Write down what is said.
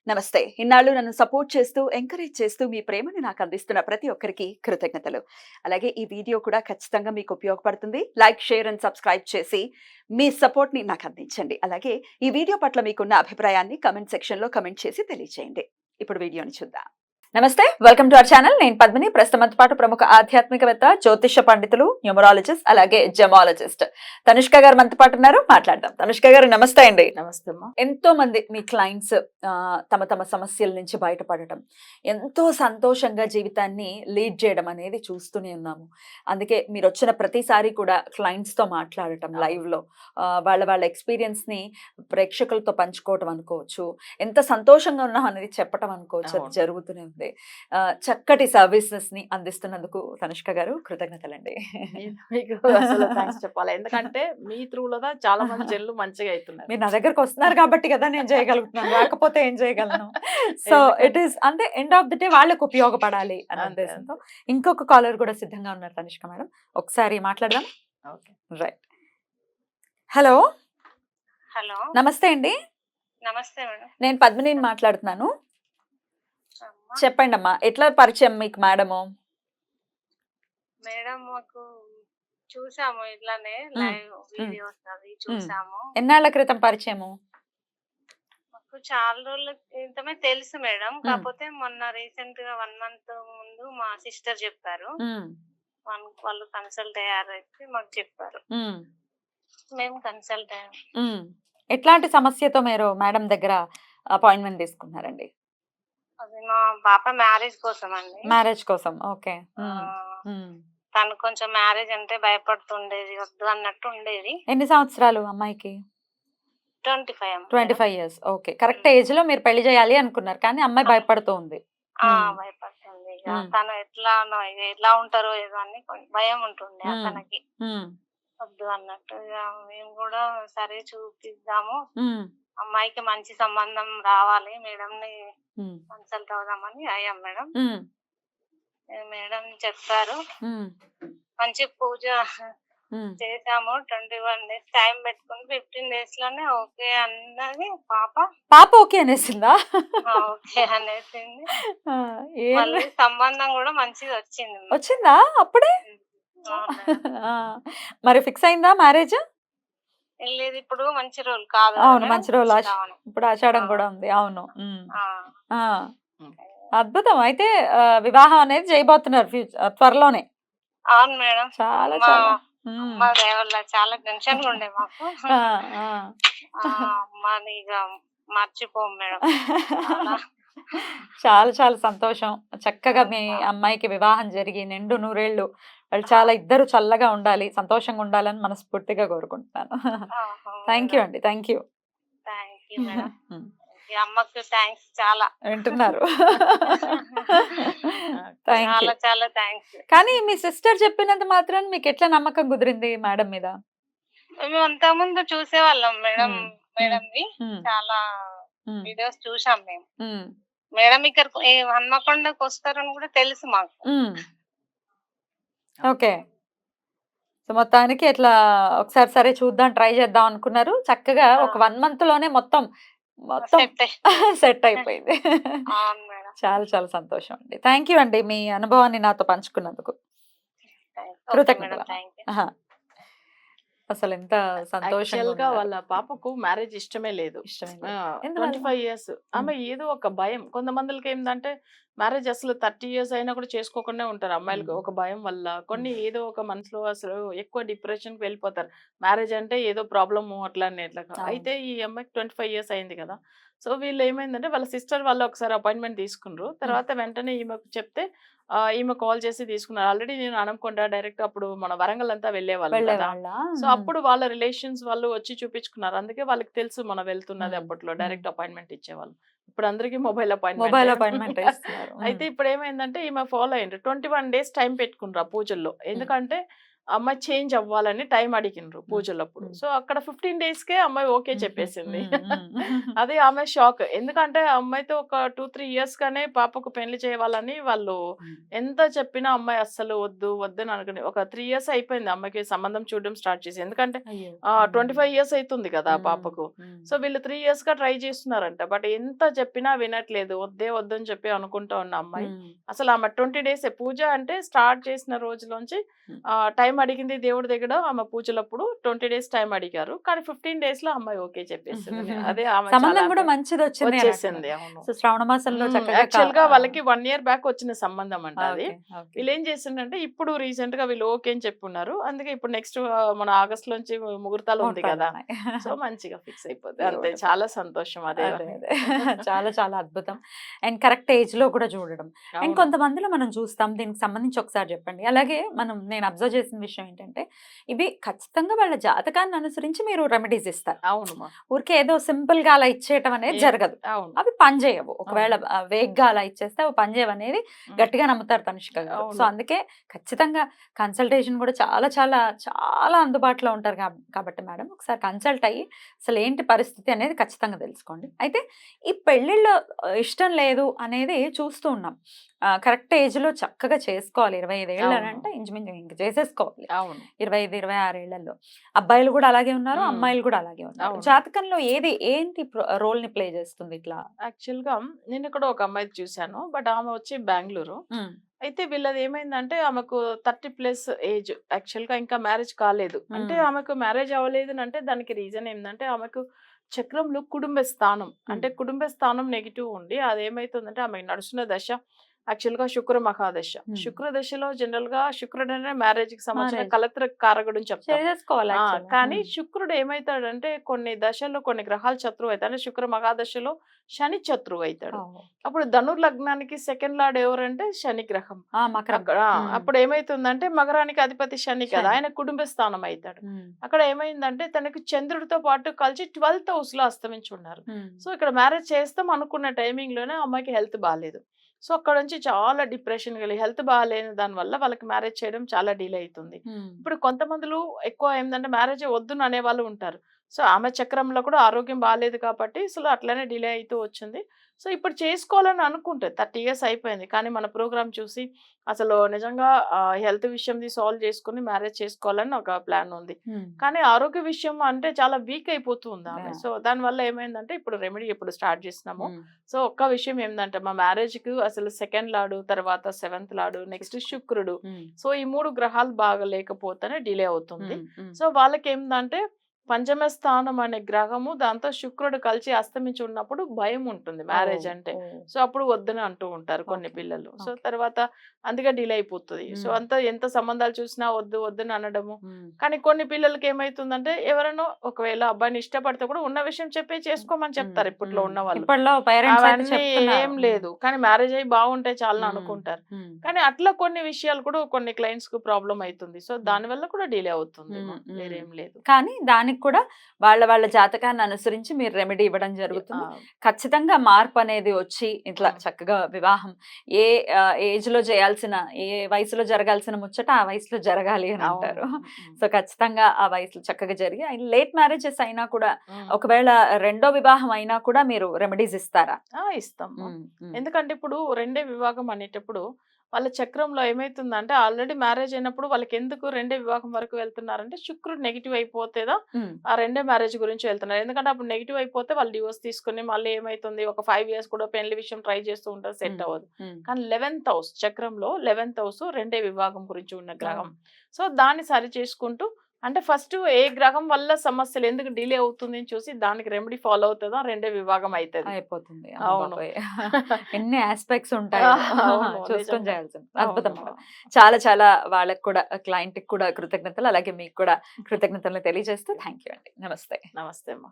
నమస్తే. ఇన్నాళ్ళు నన్ను సపోర్ట్ చేస్తూ, ఎంకరేజ్ చేస్తూ మీ ప్రేమని నాకు అందిస్తున్న ప్రతి ఒక్కరికి కృతజ్ఞతలు. అలాగే ఈ వీడియో కూడా ఖచ్చితంగా మీకు ఉపయోగపడుతుంది. లైక్, షేర్ అండ్ సబ్స్క్రైబ్ చేసి మీ సపోర్ట్‌ని నాకు అందించండి. అలాగే ఈ వీడియో పట్ల మీకున్న అభిప్రాయాన్ని కామెంట్ సెక్షన్‌లో కామెంట్ చేసి తెలియజేయండి. ఇప్పుడు వీడియోని చూద్దాం. నమస్తే, వెల్కమ్ టు అవర్ ఛానల్. నేను పద్మిని. ప్రస్తుతం పాటు ప్రముఖ ఆధ్యాత్మికవేత్త, జ్యోతిష పండితులు, న్యూమరాలజిస్ట్, అలాగే జెమాలజిస్ట్ తనుష్క గారు మనతో పాటు ఉన్నారు. మాట్లాడదాం. తనుష్క గారు నమస్తే అండి. నమస్తే అమ్మా. ఎంతో మంది మీ క్లయింట్స్ తమ తమ సమస్యల నుంచి బయటపడటం, ఎంతో సంతోషంగా జీవితాన్ని లీడ్ చేయడం అనేది చూస్తూనే ఉన్నాము. అందుకే మీరు వచ్చిన ప్రతిసారి కూడా క్లయింట్స్ తో మాట్లాడటం లైవ్ లో వాళ్ళ ఎక్స్పీరియన్స్ ని ప్రేక్షకులతో పంచుకోవటం అనుకోవచ్చు, ఎంత సంతోషంగా ఉన్నాం అనేది చెప్పటం అనుకోవచ్చు. అది జరుగుతూనే ఉంది. చక్కటి సర్వీసెస్ ని అందిస్తున్నందుకు తనుష్క గారు కృతజ్ఞతలండి. మీకు అసలు థ్యాంక్స్ చెప్పాలి, ఎందుకంటే మీ త్రూలో చాలా మంది జల్లు మంచిగా అవుతున్నారు. మీరు నా దగ్గరకు వస్తున్నారు కాబట్టి కదా నేను చేయగలుగుతున్నాను, రాకపోతే ఏం చేయగలను. సో ఇట్ ఈస్ అంటే ఎండ్ ఆఫ్ ది డే వాళ్ళకు ఉపయోగపడాలి అనే ఉద్దేశంతో. ఇంకొక కాలర్ కూడా సిద్ధంగా ఉన్నారు తనిష్క మేడం, ఒకసారి మాట్లాడదాం. రైట్. హలో. హలో, నమస్తే అండి. నమస్తే మేడం. నేను పద్మిని మాట్లాడుతున్నాను. చెప్పండి అమ్మా, ఎట్లా పరిచయం మీకు మేడము? మేడం మాకు చూసాము ఇట్లానే లైవ్ వీడియోస్ అవి చూసాము. ఎన్నాళ్ళ క్రితం పరిచయము? మాకు చాలా రోజుల క్రితమే తెలుసు మేడం, కాకపోతే మొన్న రీసెంట్ గా 1 month ముందు మా సిస్టర్ చెప్పారు. వాళ్ళు కన్సల్ట్ అయ్యారైతే మాకు చెప్పారు, మేము కన్సల్ట్ అయ్యాం. ఎట్లాంటి సమస్యతో మీరు మేడం దగ్గర అపాయింట్మెంట్ తీసుకున్నారండి? అది మా పాప మ్యారేజ్ కోసం అండి. మ్యారేజ్ కోసం. ఓకే. తను కొంచెం మ్యారేజ్ అంటే భయపడుతుండేది, వద్దు అన్నట్టు ఉండేది. ఎన్ని సంవత్సరాలు అమ్మాయికి? 25. 25 years. ఓకే, కరెక్ట్ ఏజ్ లో మీరు పెళ్లి చేయాలి అనుకున్నారు, కానీ అమ్మాయి భయపడుతూ ఉంది. భయపడుతుంది. తను ఎట్లా ఉంటారో ఏదో అని భయం ఉంటుండే తనకి, వద్దు అన్నట్టు. మేము కూడా సరే చూపిద్దాము, అమ్మాయికి మంచి సంబంధం రావాలి, మేడం ని కన్సల్ట్ అవుదామని అయ్యాం మేడం. మేడం చెప్పారు, మంచి పూజ చేసాము. 21 days టైం పెట్టుకుని 15 days లోనే ఓకే అన్నది పాప ఓకే అనేసిందా? ఓకే అనేసింది. మళ్ళీ సంబంధం కూడా మంచిది వచ్చిందా అప్పుడే? మరి ఫిక్స్ అయిందా మ్యారేజ్? లేదు, ఇప్పుడు మంచి రోజులు కాదు. అవును, మంచి రోజులు. ఇప్పుడు ఆషాఢం కూడా ఉంది. అవును. అద్భుతం. అయితే వివాహం అనేది చేయబోతున్నారు త్వరలోనే? అవును మేడం. చాలా చాలా టెన్షన్ ఉండే మాకు. అమ్మని ఇక మర్చిపోం మేడం. చాలా చాలా సంతోషం. చక్కగా మీ అమ్మాయికి వివాహం జరిగి నిండు నూరేళ్లు వాళ్ళు చాలా ఇద్దరు చల్లగా ఉండాలి, సంతోషంగా ఉండాలని మనస్ఫూర్తిగా కోరుకుంటున్నాను. థ్యాంక్ యూ అండి. Thank you. అమ్మకు థ్యాంక్స్ చాలా. వింటున్నారు. చాలా థ్యాంక్స్. కానీ మీ సిస్టర్ చెప్పినంత మాత్రం మీకు ఎట్లా నమ్మకం కుదిరింది మేడం మీద? మేము అంత ముందు చూసేవాళ్ళం మేడం, మేడంది చాలా వీడియోస్ చూసాం మేము. మేడం ఇక్కడ హన్మకొండకు వస్తారని కూడా తెలుసు మాకు. ఓకే. సో మొత్తానికి ఎట్లా ఒకసారి సరే చూద్దాం, ట్రై చేద్దాం అనుకున్నారు. చక్కగా ఒక 1 month లోనే మొత్తం సెట్ అయిపోయింది. చాలా చాలా సంతోషం అండి. థ్యాంక్ యూ అండి, మీ అనుభవాన్ని నాతో పంచుకున్నందుకు కృతజ్ఞతలు. అసలు ఎంత సంతోషంగా. వాళ్ళ పాపకు మ్యారేజ్ ఇష్టమే లేదు. 25 years ఆమె ఏదో ఒక భయం. కొంతమందికి ఏంటంటే మ్యారేజ్ అసలు 30 years అయినా కూడా చేసుకోకుండా ఉంటారు అమ్మాయిలకి. ఒక భయం వల్ల కొన్ని ఏదో ఒక మనసులో అసలు ఎక్కువ డిప్రెషన్ కి వెళ్ళిపోతారు. మ్యారేజ్ అంటే ఏదో ప్రాబ్లము అట్లా అయితే ఈ అమ్మాయికి 25 years అయింది కదా. సో వీళ్ళు ఏమైందంటే వాళ్ళ సిస్టర్ వాళ్ళు ఒకసారి అపాయింట్మెంట్ తీసుకున్నారు. తర్వాత వెంటనే ఈమెకు చెప్తే ఈమె కాల్ చేసి తీసుకున్నారు. ఆల్రెడీ నేను హన్మకొండ డైరెక్ట్ అప్పుడు మన వరంగల్ అంతా వెళ్ళేవాళ్ళం కదా. సో అప్పుడు వాళ్ళ రిలేషన్స్ వాళ్ళు వచ్చి చూపించుకున్నారు. అందుకే వాళ్ళకి తెలుసు మనం వెళ్తున్నది. అప్పట్లో డైరెక్ట్ అపాయింట్మెంట్ ఇచ్చేవాళ్ళు. ఇప్పుడు అందరికి మొబైల్ అపాయింట్మెంట్. అయితే ఇప్పుడు ఏమైందంటే ఈమె ఫాలో అయ్యిండ్రు. 21 days టైం పెట్టుకున్నారు ఆ పూజల్లో. ఎందుకంటే అమ్మాయి చేంజ్ అవ్వాలని టైం అడిగినరు పూజలప్పుడు. సో అక్కడ 15 డేస్‌కే అమ్మాయి ఓకే చెప్పేసింది. అది ఆమె షాక్. ఎందుకంటే ఆ అమ్మాయితో ఒక 2, 3 ఇయర్స్ గానే పాపకు పెళ్లి చేయాలని వాళ్ళు ఎంత చెప్పినా అమ్మాయి అస్సలు వద్దు వద్దని అనుకుని ఒక 3 ఇయర్స్ అయిపోయింది అమ్మాయికి సంబంధం చూడడం స్టార్ట్ చేసి. ఎందుకంటే 25 ఇయర్స్ అవుతుంది కదా ఆ పాపకు. సో వీళ్ళు 3 ఇయర్స్ గా ట్రై చేస్తున్నారంట. బట్ ఎంత చెప్పినా వినట్లేదు. వద్దే వద్దని చెప్పి అనుకుంటా ఉన్న అమ్మాయి అసలు ఆమె 20 డేస్ పూజ అంటే స్టార్ట్ చేసిన రోజులోంచి టైం అడిగింది దేవుడి దగ్గర. ఆమె పూజలప్పుడు 20 డేస్ టైం అడిగారు. కానీ 15 డేస్ లో అమ్మాయి ఓకే చెప్పేసింది. అదే ఆమె సంబంధం కూడా మంచిది వచ్చింది వచ్చేసింది. అవును. సో శ్రావణ మాసంలో చక్కగా యాక్చువల్ గా వాళ్ళకి 1 ఇయర్ బ్యాక్ వచ్చిన సంబంధం అంట అది. వీళ్ళు ఏం చేసిందంటే ఇప్పుడు రీసెంట్ గా వీళ్ళు ఓకే అని చెప్పున్నారు. అందుకే ఇప్పుడు నెక్స్ట్ మన ఆగస్ట్ లోంచి ముహూర్తాలు ఉంది కదా, సో మంచిగా ఫిక్స్ అయిపోతుంది. అంతే, చాలా సంతోషం. అదే చాలా చాలా అద్భుతం. అండ్ కరెక్ట్ ఏజ్ లో కూడా చూడడం. అండ్ కొంతమందిలో మనం చూస్తాం, దీనికి సంబంధించి ఒకసారి చెప్పండి. అలాగే నేను అబ్జర్వ్ చేసిన విషయం ఏంటంటే ఇవి ఖచ్చితంగా వాళ్ళ జాతకాన్ని అనుసరించి మీరు రెమెడీస్ ఇస్తారు. అవును. ఊరికే ఏదో సింపుల్ గా అలా ఇచ్చేయటం అనేది జరగదు. అవి పనిచేయవు. ఒకవేళ వేగ్గా అలా ఇచ్చేస్తే అవి పనిచేయవు అనేది గట్టిగా నమ్ముతారు తనిష్క గారు. సో అందుకే ఖచ్చితంగా కన్సల్టేషన్ కూడా చాలా చాలా చాలా అందుబాటులో ఉంటారు కాబట్టి మేడం ఒకసారి కన్సల్ట్ అయ్యి అసలు ఏంటి పరిస్థితి అనేది ఖచ్చితంగా తెలుసుకోండి. అయితే ఈ పెళ్ళిళ్ళు ఇష్టం లేదు అనేది చూస్తూ ఉన్నాం. కరెక్ట్ ఏజ్ లో చక్కగా చేసుకోవాలి. 25 ఏళ్ళు అని అంటే ఇంచుమించు ఇంక చేసేసుకోవాలి. 25, 26 ఏళ్లలో అబ్బాయిలు కూడా అలాగే ఉన్నారు, అమ్మాయిలు కూడా అలాగే ఉన్నారు. జాతకంలో ఏంటి రోల్ ని ప్లే చేస్తుంది ఇట్లా? యాక్చువల్ గా నేను ఇక్కడ ఒక అమ్మాయి చూశాను. బట్ ఆమె వచ్చి బెంగళూరు. అయితే వీళ్ళది ఏమైందంటే ఆమెకు 30+ ఏజ్. యాక్చువల్ గా ఇంకా మ్యారేజ్ కాలేదు. అంటే ఆమెకు మ్యారేజ్ అవ్వలేదు అంటే దానికి రీజన్ ఏంటంటే ఆమెకు చక్రంలో కుటుంబ స్థానం అంటే కుటుంబ స్థానం నెగిటివ్ ఉండి అదేమైతుందంటే ఆమెకు నడుస్తున్న దశ యాక్చువల్ గా శుక్ర మహాదశ. శుక్ర దశలో జనరల్ గా శుక్రుడు అనే మ్యారేజ్ కి సంబంధించిన కలత్ర కారకుడు అని చెప్తారు. కానీ శుక్రుడు ఏమైతాడంటే కొన్ని దశల్లో కొన్ని గ్రహాలు శత్రువు అవుతాడు. అంటే శుక్ర మహాదశలో శని శత్రువు అవుతాడు. అప్పుడు ధనుర్ లగ్నానికి సెకండ్ లార్డ్ ఎవరంటే శని గ్రహం. అప్పుడు ఏమైతుందంటే మకరానికి అధిపతి శని కదా, ఆయన కుటుంబ స్థానం అవుతాడు. అక్కడ ఏమైందంటే తనకు చంద్రుడితో పాటు కలిసి 12th హౌస్ లో అస్తమించి ఉన్నారు. సో ఇక్కడ మ్యారేజ్ చేస్తాం అనుకున్న టైమింగ్ లోనే అమ్మాయికి హెల్త్ బాగాలేదు. సో అక్కడ నుంచి చాలా డిప్రెషన్ కలిగి హెల్త్ బాగాలేని దాని వల్ల వాళ్ళకి మ్యారేజ్ చేయడం చాలా డిలే అవుతుంది. ఇప్పుడు కొంతమందిలో ఎక్కువ ఏంటంటే మ్యారేజ్ వద్దును అనే వాళ్ళు ఉంటారు. సో ఆమె చక్రంలో కూడా ఆరోగ్యం బాగాలేదు కాబట్టి అసలు అట్లనే డిలే అవుతూ వచ్చింది. సో ఇప్పుడు చేసుకోవాలని అనుకుంటే 30 ఇయర్స్ అయిపోయింది. కానీ మన ప్రోగ్రామ్ చూసి అసలు నిజంగా హెల్త్ విషయంది సాల్వ్ చేసుకుని మ్యారేజ్ చేసుకోవాలని ఒక ప్లాన్ ఉంది. కానీ ఆరోగ్య విషయం అంటే చాలా వీక్ అయిపోతూ ఉంది ఆమె. సో దానివల్ల ఏమైందంటే ఇప్పుడు రెమెడీ ఇప్పుడు స్టార్ట్ చేసినాము. సో ఒక్క విషయం ఏంటంటే మా మ్యారేజ్ కి అసలు సెకండ్ లార్డు, తర్వాత 7th లార్డు, నెక్స్ట్ శుక్రుడు. సో ఈ 3 గ్రహాలు బాగా లేకపోతేనే డిలే అవుతుంది. సో వాళ్ళకి ఏంటంటే పంచమ స్థానం అనే గ్రహము దాంతో శుక్రుడు కలిసి అస్తమించి ఉన్నప్పుడు భయం ఉంటుంది మ్యారేజ్ అంటే. సో అప్పుడు వద్దని అంటూ ఉంటారు కొన్ని పిల్లలు. సో తర్వాత అందుకే డిలే అయిపోతుంది. సో అంతా ఎంత సంబంధాలు చూసినా వద్దు వద్దని అనడము. కానీ కొన్ని పిల్లలకి ఏమైతుందంటే ఎవరైనా ఒకవేళ అబ్బాయిని ఇష్టపడితే కూడా ఉన్న విషయం చెప్పి చేసుకోమని చెప్తారు ఇప్పట్లో ఉన్న వాళ్ళు. అవన్నీ ఏం లేదు, కానీ మ్యారేజ్ అయ్యి బాగుంటే చాలా అనుకుంటారు. కానీ అట్లా కొన్ని విషయాలు కూడా కొన్ని క్లయింట్స్ కు ప్రాబ్లం అవుతుంది. సో దాని వల్ల కూడా డిలే అవుతుంది. వేరేం లేదు. కానీ దానికి కూడా వాళ్ళ జాతకాన్ని అనుసరించి మీరు రెమెడీ ఇవ్వడం జరుగుతుంది. ఖచ్చితంగా మార్పు అనేది వచ్చి ఇట్లా చక్కగా వివాహం ఏ ఏజ్ లో చేయాల్సిన, ఏ వయసులో జరగాల్సిన ముచ్చట ఆ వయసులో జరగాలి అని అంటారు. సో ఖచ్చితంగా ఆ వయసులో చక్కగా జరిగి లేట్ మ్యారేజెస్ అయినా కూడా ఒకవేళ రెండో వివాహం అయినా కూడా మీరు రెమెడీస్ ఇస్తారా? ఇస్తాం. ఎందుకంటే ఇప్పుడు రెండే వివాహం అనేటప్పుడు వాళ్ళ చక్రంలో ఏమైతుందంటే ఆల్రెడీ మ్యారేజ్ అయినప్పుడు వాళ్ళకి ఎందుకు రెండే వివాహం వరకు వెళ్తున్నారంటే శుక్రుడు నెగిటివ్ అయిపోతేదా ఆ రెండే మ్యారేజ్ గురించి వెళ్తున్నారు. ఎందుకంటే అప్పుడు నెగిటివ్ అయిపోతే వాళ్ళు డివోర్స్ తీసుకుని మళ్ళీ ఏమైతుంది ఒక 5 years కూడా పెళ్లి విషయం ట్రై చేస్తూ ఉంటారు, సెట్ అవ్వదు. కానీ 11th హౌస్ చక్రంలో 11th హౌస్ రెండే వివాహం గురించి ఉన్న గ్రహం. సో దాన్ని సరి చేసుకుంటూ అంటే ఫస్ట్ ఏ గ్రహం వల్ల సమస్యలు ఎందుకు డిలే అవుతుంది అని చూసి దానికి రెమెడీ ఫాలో అవుతుందా రెండే వివాహం అయిపోతుంది. అవును, ఎన్ని ఆస్పెక్ట్స్ ఉంటాయి చూసుకొని చేయాల్సింది. అద్భుతం. చాలా చాలా వాళ్ళకి కూడా క్లయింట్ కి కూడా కృతజ్ఞతలు, అలాగే మీకు కూడా కృతజ్ఞతలు తెలియజేస్తూ థ్యాంక్ యూ అండి. నమస్తే. నమస్తే అమ్మా.